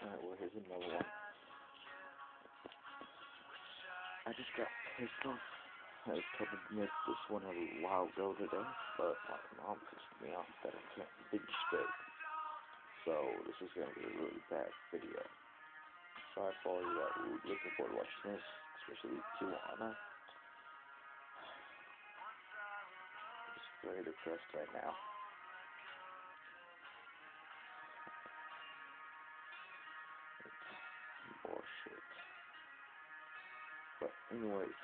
Alright, well, here's another one. I just got pissed off. I was told to make this one a while ago today, but my mom pissed me off that I can't think straight. So, this is going to be a really bad video. Sorry for all you that were looking forward to watching this, especially Tijuana. I'm just very depressed right now. It's bullshit. But anyways.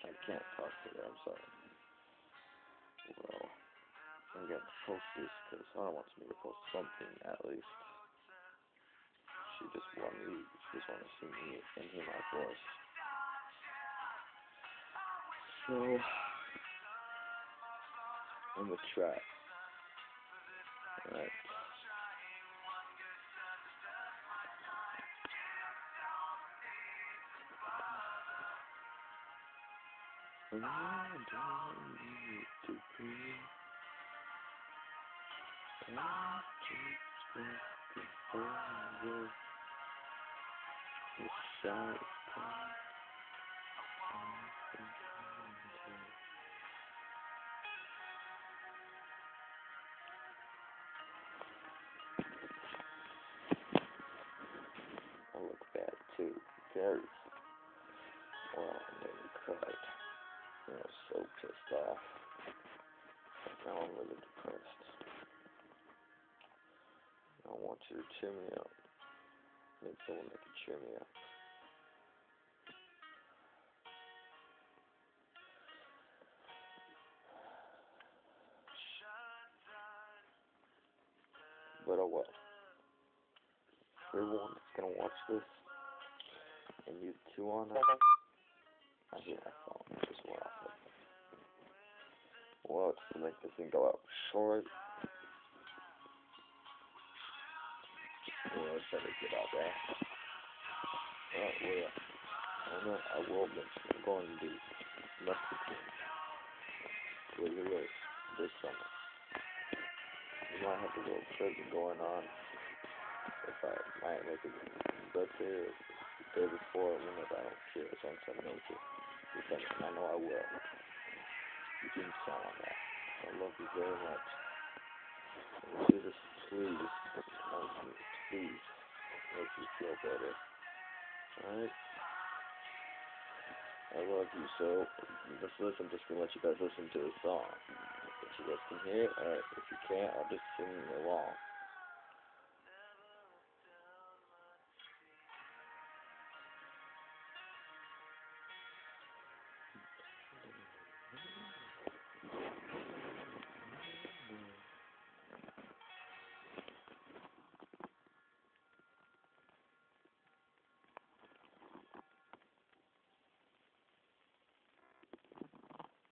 I can't talk today, I'm sorry. Well, I'm going to post this because Hannah wants me to post something at least. She just wanted to see me and hear my voice. So, I'm gonna try. Alright. I don't need to be. I just looking for you. Wish I was gone. I look bad too. Very. Well, it made me cry. I was so pissed off. Now I'm really depressed. I want you to cheer me up. Need someone that can cheer me up. But oh well. For everyone that's gonna watch this, and you too on it, I hear my phone just went off. Well, to make this thing go out short, well, I better get out there. Well, I know I will mention I'm going to do Mexican with the race this summer. We might have a little present going on. If I might make a birthday or the day before, whenever, I don't care, as long as I make it. Because I know I will. You can count on that. I love you very much. And you just please, please make you feel better. Alright? I love you, so I'm just gonna let you guys listen to the song. If you guys can hear it, alright. If you can't, I'll just sing along.